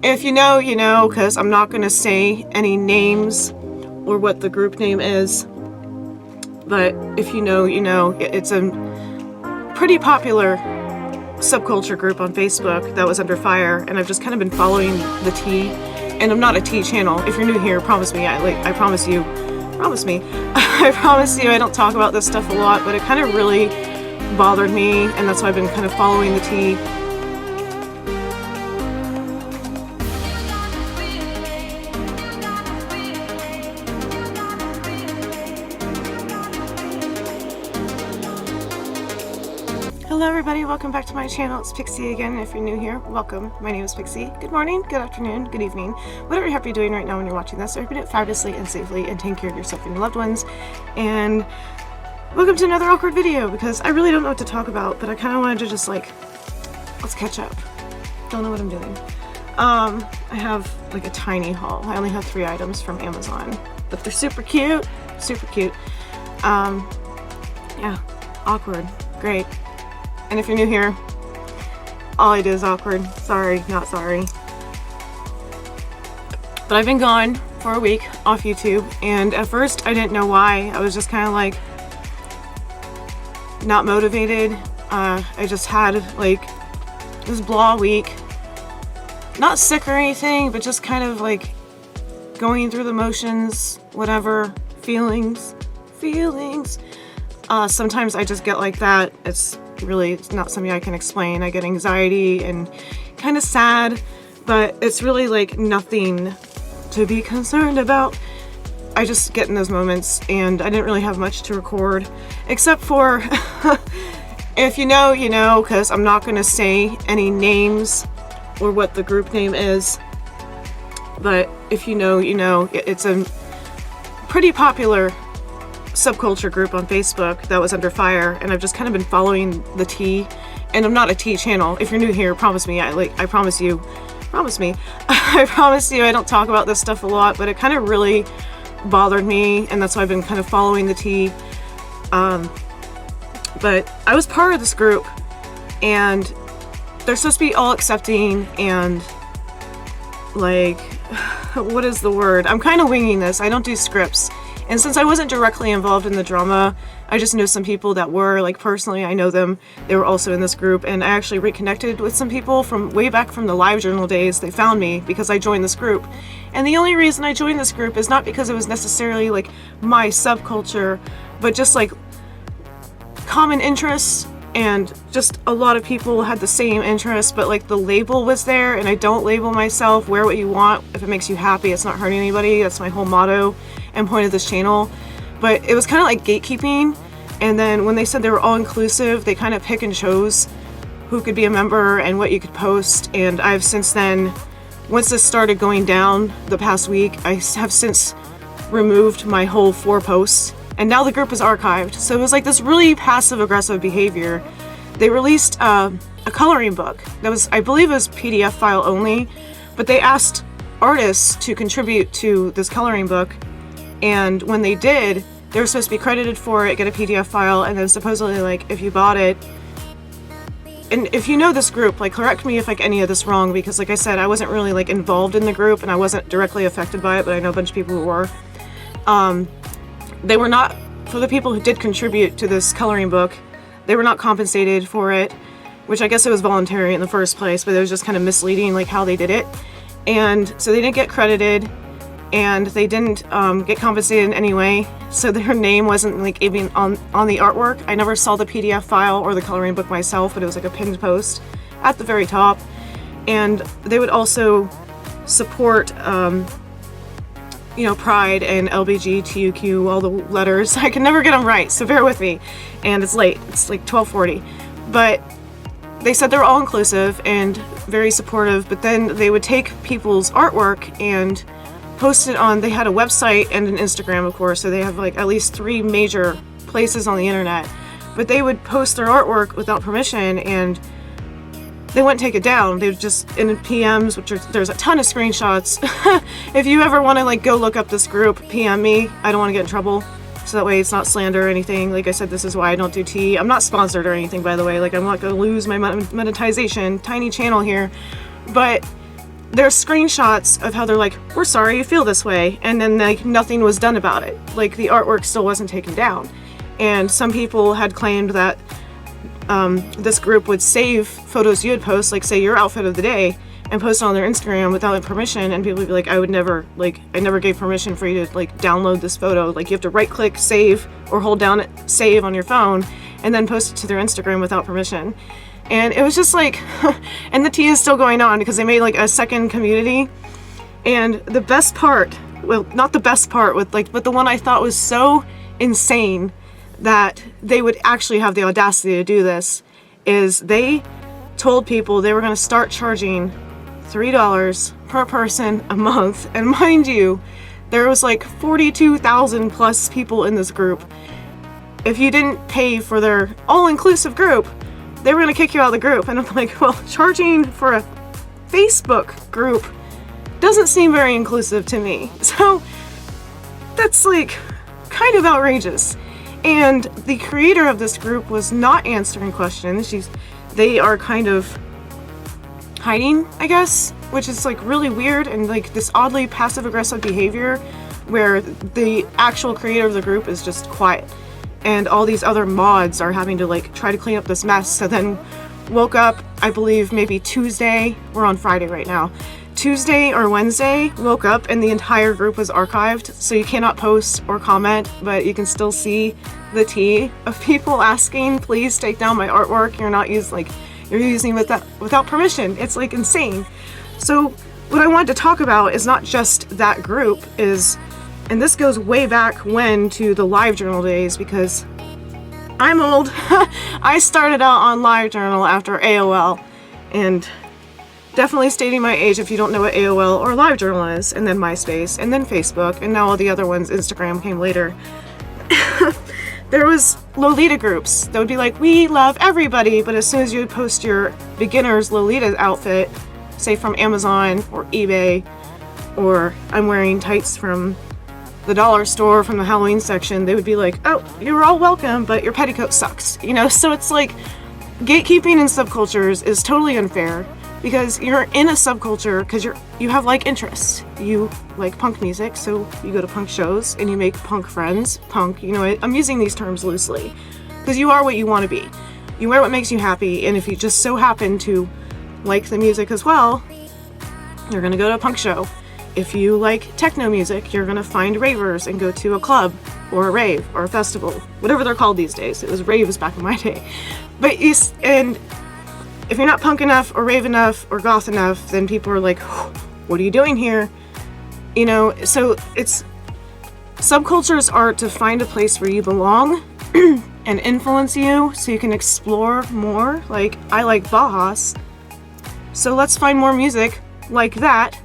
If you know, you know, because I'm not going to say any names or what the group name is. But if you know, you know. It's a pretty popular subculture group on Facebook that was under fire, and I've just kind of been following the tea. And I'm not a tea channel. If you're new here, promise me. I promise you. Promise me. I promise you I don't talk about this stuff a lot, but it kind of really bothered me, and that's why I've been kind of following the tea. Hello everybody, welcome back to my channel. It's Pixi again. If you're new here, welcome. My name is Pixi. Good morning, good afternoon, good evening. Whatever you're happy doing right now when you're watching this, I hope you do it fabulously and safely and take care of yourself and your loved ones. And welcome to another awkward video, because I really don't know what to talk about, but I kind of wanted to just like, let's catch up. Don't know what I'm doing. I have like a tiny haul. I only have 3 items from Amazon, but they're super cute, super cute. Yeah, awkward, great. And if you're new here, all I do is awkward. Sorry, not sorry. But I've been gone for a week off YouTube, and at first I didn't know why. I was just kind of like not motivated. I just had like this blah week. Not sick or anything, but just kind of like going through the motions, whatever, feelings. Sometimes I just get like that. It's not something I can explain. I get anxiety and kind of sad, but it's really like nothing to be concerned about. I just get in those moments, and I didn't really have much to record, except for if you know, you know, because I'm not going to say any names or what the group name is. But if you know, you know. It's a pretty popular subculture group on Facebook that was under fire, and I've just kind of been following the tea. And I'm not a tea channel. If you're new here, promise me. I promise you. Promise me. I promise you I don't talk about this stuff a lot, but it kind of really bothered me, and that's why I've been kind of following the tea. But I was part of this group, and they're supposed to be all accepting and like, what is the word? I'm kind of winging this. I don't do scripts. And since I wasn't directly involved in the drama, I just know some people that were, like personally, I know them. They were also in this group, and I actually reconnected with some people from way back from the Livejournal days. They found me because I joined this group. And the only reason I joined this group is not because it was necessarily like my subculture, but just like common interests, and just a lot of people had the same interests, but like the label was there, and I don't label myself. Wear what you want. If it makes you happy, it's not hurting anybody. That's my whole motto and point of this channel. But it was kind of like gatekeeping, and then when they said they were all inclusive, they kind of pick and chose who could be a member and what you could post. And I've since then, once this started going down the past week, I have since removed my whole 4 posts, and now the group is archived. So it was like this really passive aggressive behavior. They released a coloring book that was, I believe it was PDF file only, but they asked artists to contribute to this coloring book. And when they did, they were supposed to be credited for it, get a PDF file, and then supposedly, like, if you bought it, and if you know this group, like, correct me if like any of this wrong, because like I said, I wasn't really like involved in the group, and I wasn't directly affected by it, but I know a bunch of people who were. They were not, for the people who did contribute to this coloring book, they were not compensated for it, which I guess it was voluntary in the first place, but it was just kind of misleading, like how they did it. And so they didn't get credited, and they didn't get compensated in any way, so their name wasn't like even on the artwork. I never saw the PDF file or the coloring book myself, but it was like a pinned post at the very top. And they would also support you know, Pride and LBGTQ, all the letters. I can never get them right, so bear with me. And it's late, it's like 12:40. But they said they're all inclusive and very supportive, but then they would take people's artwork and post it on, they had a website and an Instagram, of course, so they have like at least 3 major places on the internet. But they would post their artwork without permission, and they wouldn't take it down. They would just, in PMs, there's a ton of screenshots. If you ever want to like go look up this group, PM me. I don't want to get in trouble, so that way it's not slander or anything. Like I said, this is why I don't do tea. I'm not sponsored or anything, by the way. Like, I'm not going to lose my monetization. Tiny channel here. But there's screenshots of how they're like, we're sorry you feel this way, and then like nothing was done about it. Like the artwork still wasn't taken down. And some people had claimed that this group would save photos you would post, like say your outfit of the day, and post it on their Instagram without permission, and people would be like, I never gave permission for you to like download this photo. Like you have to right click save or hold down save on your phone and then post it to their Instagram without permission. And it was just like, and the tea is still going on because they made like a second community. And the best part, well, not the best part but the one I thought was so insane that they would actually have the audacity to do this, is they told people they were going to start charging $3 per person a month. And mind you, there was like 42,000 plus people in this group. If you didn't pay for their all-inclusive group, they were going to kick you out of the group. And I'm like, well, charging for a Facebook group doesn't seem very inclusive to me. So that's like kind of outrageous. And the creator of this group was not answering questions. They are kind of hiding, I guess, which is like really weird, and like this oddly passive-aggressive behavior where the actual creator of the group is just quiet. And all these other mods are having to like try to clean up this mess. So then woke up, I believe maybe Tuesday, we're on Friday right now, Tuesday or Wednesday, woke up and the entire group was archived. So you cannot post or comment, but you can still see the tea of people asking, please take down my artwork. You're using without permission. It's like insane. So what I wanted to talk about is not just that group, and this goes way back when to the Livejournal days, because I'm old. I started out on Livejournal after AOL, and definitely stating my age if you don't know what AOL or Livejournal is, and then MySpace, and then Facebook, and now all the other ones, Instagram came later. There was Lolita groups that would be like, we love everybody, but as soon as you post your beginner's Lolita outfit, say from Amazon or eBay, or I'm wearing tights from the dollar store from the Halloween section, they would be like, oh, you're all welcome, but your petticoat sucks. So it's like gatekeeping in subcultures is totally unfair, because you're in a subculture because you have like interests. You like punk music, so you go to punk shows and you make punk friends. Punk, I'm using these terms loosely because you are what you want to be. You wear what makes you happy, and if you just so happen to like the music as well, you're gonna go to a punk show. If you like techno music, you're gonna find ravers and go to a club or a rave or a festival, whatever they're called these days. It was raves back in my day. But and if you're not punk enough or rave enough or goth enough, then people are like, what are you doing here? So it's subcultures are to find a place where you belong and influence you so you can explore more. Like, I like Bajas, so let's find more music like that.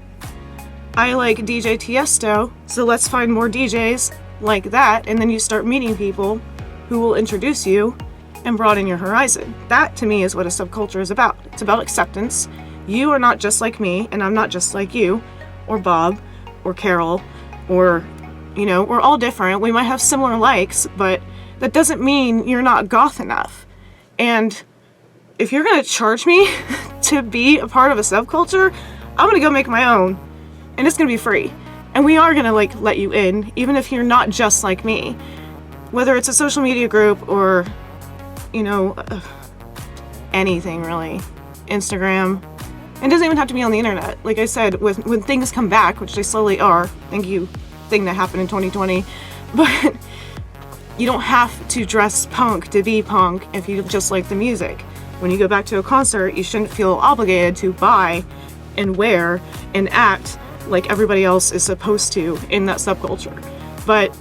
I like DJ Tiesto, so let's find more DJs like that, and then you start meeting people who will introduce you and broaden your horizon. That, to me, is what a subculture is about. It's about acceptance. You are not just like me, and I'm not just like you, or Bob, or Carol, or, we're all different. We might have similar likes, but that doesn't mean you're not goth enough. And if you're gonna charge me to be a part of a subculture, I'm gonna go make my own. And it's gonna be free. And we are gonna let you in, even if you're not just like me. Whether it's a social media group or, anything really. Instagram. It doesn't even have to be on the internet. Like I said, when things come back, which they slowly are, thank you, thing that happened in 2020. But you don't have to dress punk to be punk if you just like the music. When you go back to a concert, you shouldn't feel obligated to buy and wear and act like everybody else is supposed to in that subculture. But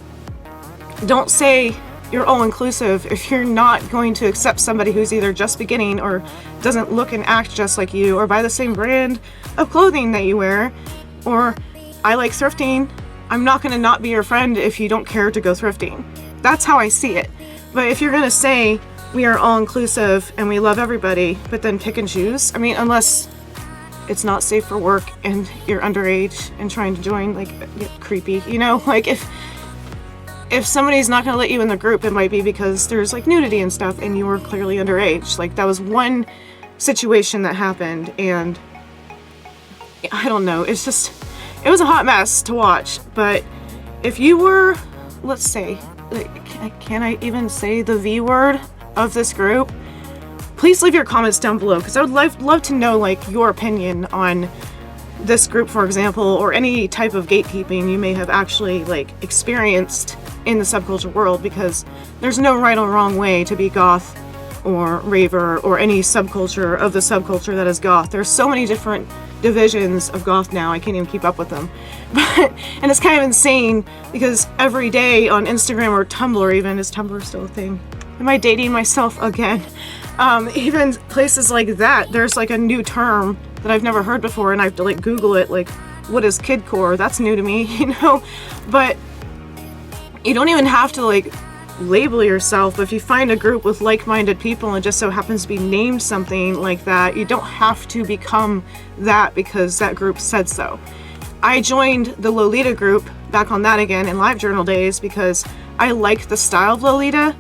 don't say you're all-inclusive if you're not going to accept somebody who's either just beginning or doesn't look and act just like you, or buy the same brand of clothing that you wear, or I like thrifting. I'm not going to not be your friend if you don't care to go thrifting. That's how I see it. But if you're going to say we are all-inclusive and we love everybody, but then pick and choose, unless it's not safe for work and you're underage and trying to join, get creepy, if somebody's not going to let you in the group, it might be because there's nudity and stuff and you were clearly underage. That was one situation that happened, and I don't know, it's just, it was a hot mess to watch. But if you were, let's say, can I even say the V word of this group? Please leave your comments down below, because I would love to know like your opinion on this group, for example, or any type of gatekeeping you may have actually like experienced in the subculture world, because there's no right or wrong way to be goth or raver or any subculture of the subculture that is goth. There's so many different divisions of goth now, I can't even keep up with them. And it's kind of insane, because every day on Instagram or Tumblr even, is Tumblr still a thing? Am I dating myself again? Even places like that, there's like a new term that I've never heard before, and I have to like Google it, like, what is kidcore? That's new to me, you know? But you don't even have to like label yourself. If you find a group with like-minded people and it just so happens to be named something like that, you don't have to become that because that group said so. I joined the Lolita group, back on that again, in Livejournal days, because I like the style of Lolita,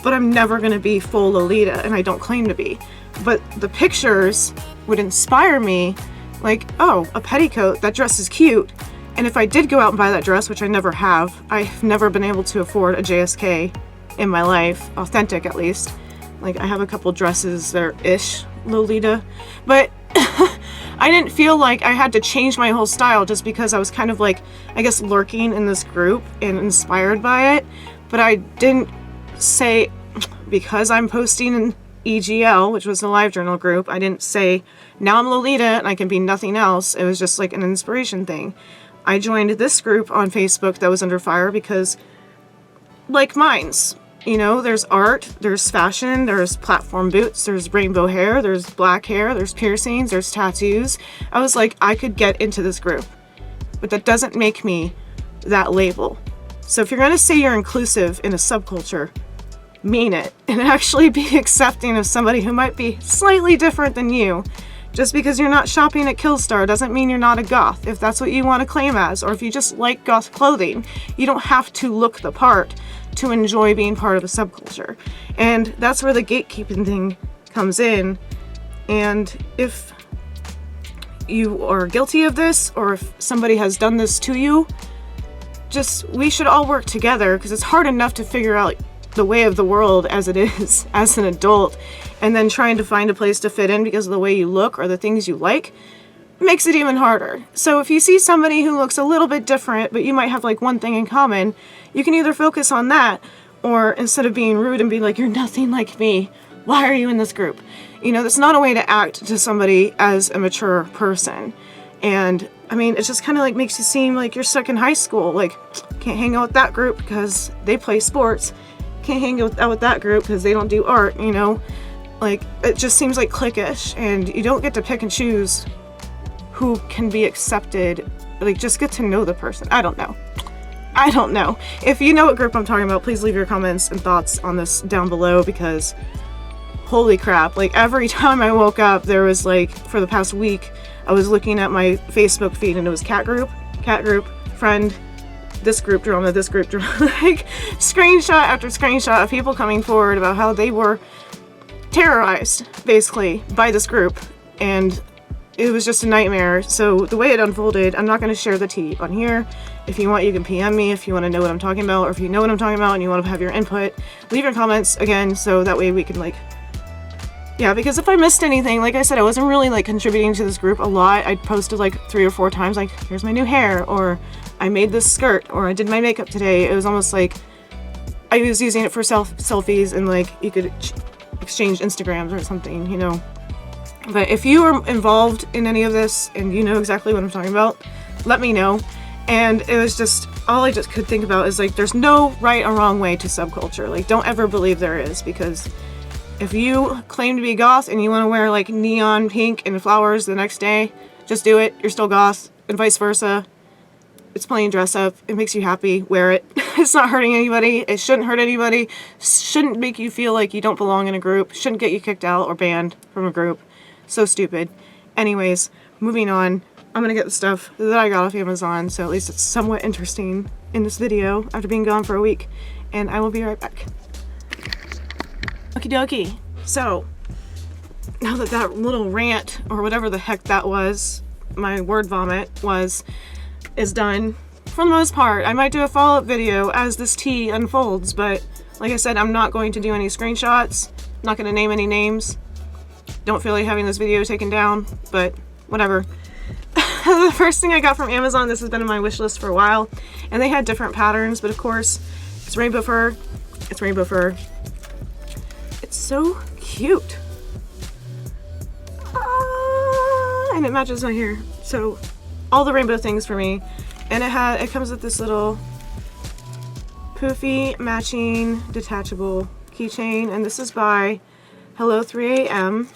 but I'm never going to be full Lolita, and I don't claim to be. But the pictures would inspire me, like, oh, a petticoat, that dress is cute. And if I did go out and buy that dress, which I never have, I've never been able to afford a JSK in my life, authentic at least. Like, I have a couple dresses that are ish Lolita, but I didn't feel like I had to change my whole style just because I was kind of like, I guess, lurking in this group and inspired by it. But I didn't say, because I'm posting in EGL, which was the Livejournal group, I didn't say, now I'm Lolita and I can be nothing else. It was just like an inspiration thing. I joined this group on Facebook that was under fire because, like mine's, you know, there's art, there's fashion, there's platform boots, there's rainbow hair, there's black hair, there's piercings, there's tattoos. I was like, I could get into this group, but that doesn't make me that label. So if you're going to say you're inclusive in a subculture, mean it, and actually be accepting of somebody who might be slightly different than you. Just because you're not shopping at Killstar doesn't mean you're not a goth, if that's what you want to claim as, or if you just like goth clothing. You don't have to look the part to enjoy being part of a subculture. And that's where the gatekeeping thing comes in. And if you are guilty of this, or if somebody has done this to you, we should all work together, because it's hard enough to figure out the way of the world as it is as an adult, and then trying to find a place to fit in because of the way you look or the things you like makes it even harder. So if you see somebody who looks a little bit different, but you might have like one thing in common, you can either focus on that, or instead of being rude and be like, you're nothing like me, why are you in this group? You know, that's not a way to act to somebody as a mature person. And I mean, it just kind of like makes you seem like you're stuck in high school, like, can't hang out with that group because they play sports, can't hang out with that group because they don't do art, you know? Like, it just seems like cliquish, and you don't get to pick and choose who can be accepted. Like, just get to know the person. I don't know. If you know what group I'm talking about, please leave your comments and thoughts on this down below, because holy crap, like, every time I woke up, there was like, for the past week, I was looking at my Facebook feed and it was cat group, friend, this group drama, like screenshot after screenshot of people coming forward about how they were terrorized, basically, by this group, and it was just a nightmare. So the way it unfolded, I'm not going to share the tea on here. If you want, you can PM me if you want to know what I'm talking about, or if you know what I'm talking about and you want to have your input, leave your comments again, so that way we can, like, yeah, because if I missed anything, like I said, I wasn't really like contributing to this group a lot. I posted like 3 or 4 times, like, here's my new hair, or I made this skirt, or I did my makeup today. It was almost like I was using it for selfies, and like you could exchange Instagrams or something, you know. But if you are involved in any of this and you know exactly what I'm talking about, let me know. And it was just, all I just could think about is like, there's no right or wrong way to subculture. Like, don't ever believe there is, because if you claim to be goth and you want to wear like neon pink and flowers the next day, just do it. You're still goth, and vice versa. It's plain dress up. It makes you happy. Wear it. It's not hurting anybody. It shouldn't hurt anybody. Shouldn't make you feel like you don't belong in a group. Shouldn't get you kicked out or banned from a group. So stupid. Anyways, moving on. I'm gonna get the stuff that I got off Amazon, so at least it's somewhat interesting in this video after being gone for a week. And I will be right back. Okie dokie. So, now that little rant, or whatever the heck that was, my word vomit is done for the most part. I might do a follow-up video as this tea unfolds, but like I said, I'm not going to do any screenshots. I'm not going to name any names. Don't feel like having this video taken down, but whatever. The first thing I got from Amazon, this has been on my wish list for a while, and they had different patterns, but of course, it's rainbow fur. It's rainbow fur. It's so cute. And it matches my hair. So, all the rainbow things for me. And it comes with this little poofy matching detachable keychain, and this is by Hello 3am.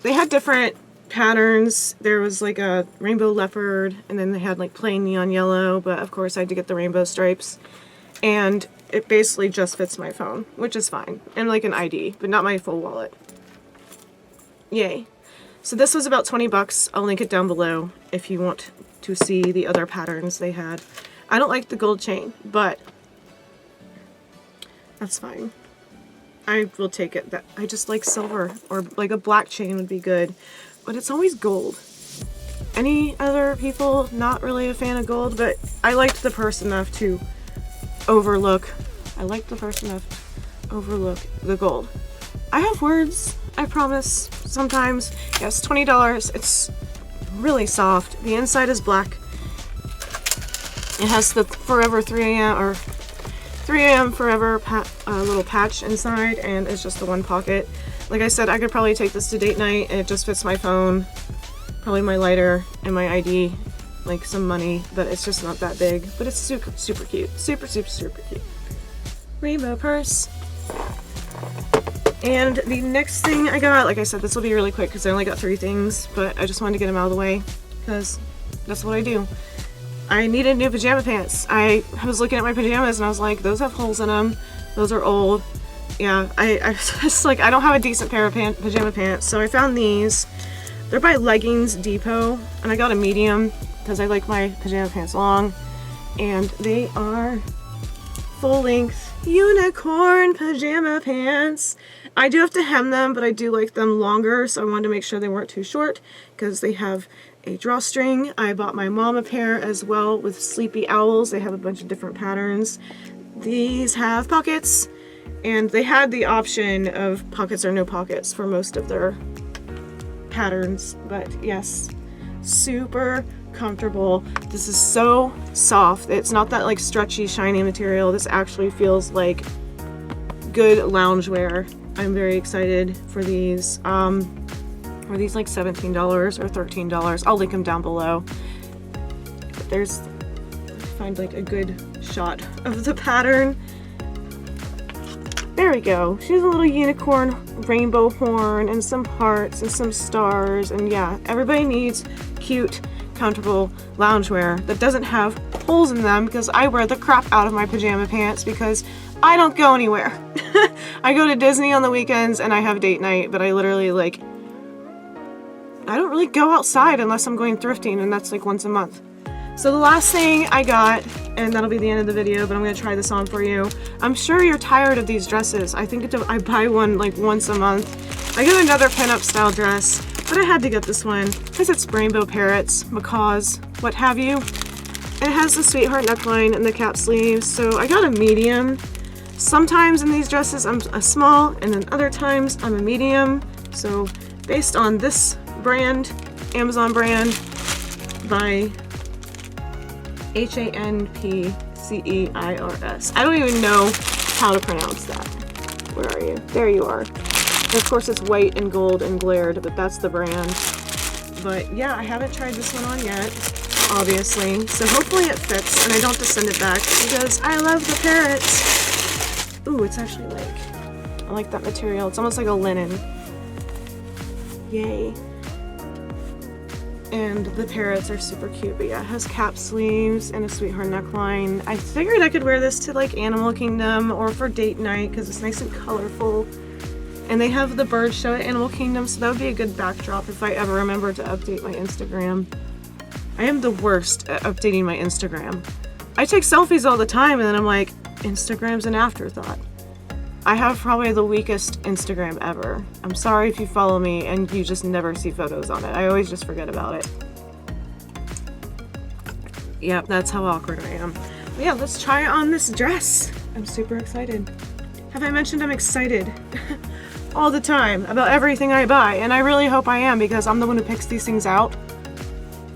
They had different patterns. There was like a rainbow leopard, and then they had like plain neon yellow, but of course I had to get the rainbow stripes. And it basically just fits my phone, which is fine. And like an ID, but not my full wallet. Yay. So this was about 20 bucks. I'll link it down below if you want to see the other patterns they had. I don't like the gold chain, but that's fine. I will take it. I just like silver, or like a black chain would be good, but it's always gold. Any other people, not really a fan of gold, but I liked the purse enough to overlook the gold. I have words, I promise, sometimes. Yes, $20. It's really soft. The inside is black. It has the Forever 3am or 3am Forever little patch inside, and it's just the one pocket. Like I said, I could probably take this to date night, and it just fits my phone, probably my lighter, and my ID, like some money, but it's just not that big. But it's super, super cute. Super, super, super cute. Rainbow purse. And the next thing I got, like I said, this will be really quick because I only got 3 things, but I just wanted to get them out of the way because that's what I do. I needed new pajama pants. I was looking at my pajamas and I was like, those have holes in them. Those are old. Yeah, I just like, I don't have a decent pair of pajama pants, so I found these. They're by Leggings Depot, and I got a medium because I like my pajama pants long. And they are full-length unicorn pajama pants. I do have to hem them, but I do like them longer, so I wanted to make sure they weren't too short because they have a drawstring. I bought my mom a pair as well with sleepy owls. They have a bunch of different patterns. These have pockets, and they had the option of pockets or no pockets for most of their patterns, but yes, super comfortable. This is so soft. It's not that like stretchy, shiny material. This actually feels like good loungewear. I'm very excited for these. Are these like $17 or $13? I'll link them down below. But find like a good shot of the pattern. There we go. She's a little unicorn rainbow horn and some hearts and some stars. And yeah, everybody needs cute, comfortable loungewear that doesn't have holes in them, because I wear the crap out of my pajama pants because I don't go anywhere. I go to Disney on the weekends and I have date night, but I literally like, I don't really go outside unless I'm going thrifting, and that's like once a month. So the last thing I got, and that'll be the end of the video, but I'm going to try this on for you. I'm sure you're tired of these dresses. I think I buy one like once a month. I got another pinup style dress, but I had to get this one because it's rainbow parrots, macaws, what have you. And it has the sweetheart neckline and the cap sleeves, so I got a medium. Sometimes in these dresses I'm a small, and then other times I'm a medium. So based on this brand, Amazon brand by Hampceirs. I don't even know how to pronounce that. Where are you? There you are. And of course it's white and gold and glared, but that's the brand. But yeah, I haven't tried this one on yet, obviously. So hopefully it fits and I don't have to send it back because I love the parrots. Ooh, it's actually like, I like that material. It's almost like a linen. Yay. And the parrots are super cute, but yeah, it has cap sleeves and a sweetheart neckline. I figured I could wear this to like Animal Kingdom or for date night because it's nice and colorful. And they have the bird show at Animal Kingdom, so that would be a good backdrop if I ever remember to update my Instagram. I am the worst at updating my Instagram. I take selfies all the time and then I'm like, Instagram's an afterthought. I have probably the weakest Instagram ever. I'm sorry if you follow me and you just never see photos on it. I always just forget about it. Yep, that's how awkward I am. But yeah, let's try on this dress. I'm super excited. Have I mentioned I'm excited all the time about everything I buy? And I really hope I am, because I'm the one who picks these things out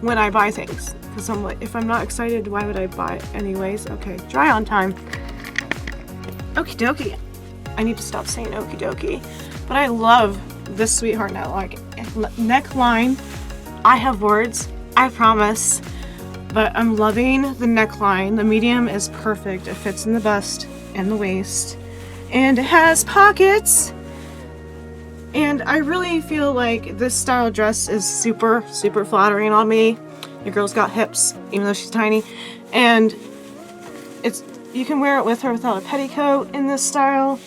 when I buy things. Because I'm like, if I'm not excited, why would I buy it anyways? Okay, try on time. Okie dokie. I need to stop saying okie dokie. But I love this sweetheart neckline. I have words, I promise. But I'm loving the neckline. The medium is perfect. It fits in the bust and the waist. And it has pockets. And I really feel like this style dress is super, super flattering on me. Your girl's got hips, even though she's tiny. And you can wear it with or without a petticoat in this style.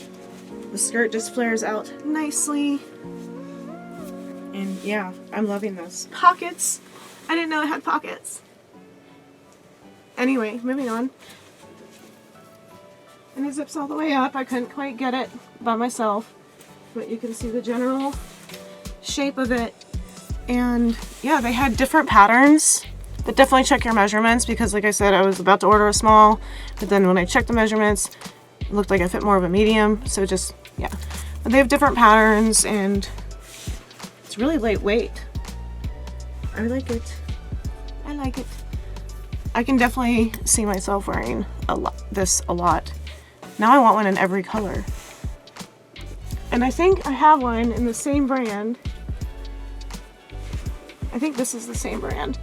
The skirt just flares out nicely. And yeah, I'm loving this. Pockets. I didn't know it had pockets. Anyway, moving on. And it zips all the way up. I couldn't quite get it by myself, but you can see the general shape of it. And yeah, they had different patterns, but definitely check your measurements, because like I said, I was about to order a small, but then when I checked the measurements, it looked like I fit more of a medium. So just, yeah. But they have different patterns, and it's really lightweight. I like it. I like it. I can definitely see myself wearing this a lot. Now I want one in every color. And I think I have one in the same brand. I think this is the same brand.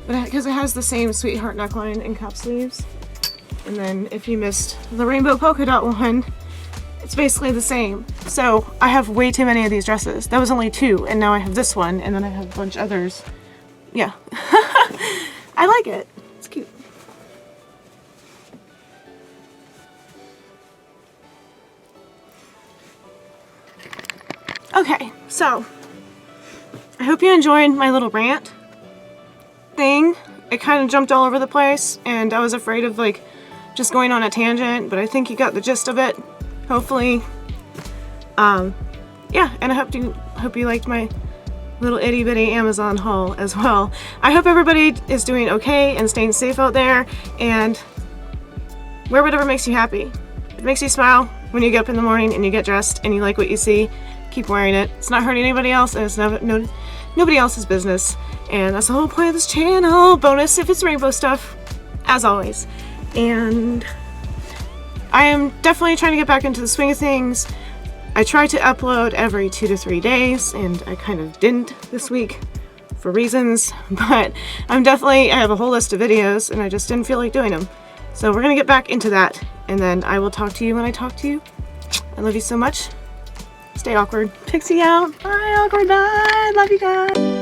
But because it has the same sweetheart neckline and cap sleeves. And then if you missed the rainbow polka dot one, it's basically the same. So I have way too many of these dresses. That was only 2, and now I have this one, and then I have a bunch of others. Yeah. I like it. It's cute. Okay, so I hope you enjoyed my little rant thing. It kind of jumped all over the place, and I was afraid of like just going on a tangent, but I think you got the gist of it, hopefully. Yeah, and I hope you liked my little itty bitty Amazon haul as well. I hope everybody is doing okay and staying safe out there, and wear whatever makes you happy. If it makes you smile when you get up in the morning and you get dressed and you like what you see, keep wearing it. It's not hurting anybody else, and it's nobody else's business. And that's the whole point of this channel. Bonus if it's rainbow stuff, as always. And I am definitely trying to get back into the swing of things. I try to upload every 2 to 3 days, and I kind of didn't this week for reasons, but I have a whole list of videos, and I just didn't feel like doing them. So we're gonna get back into that, and then I will talk to you when I talk to you. I love you so much. Stay awkward. Pixi out. Bye, awkward. Bye. Love you guys.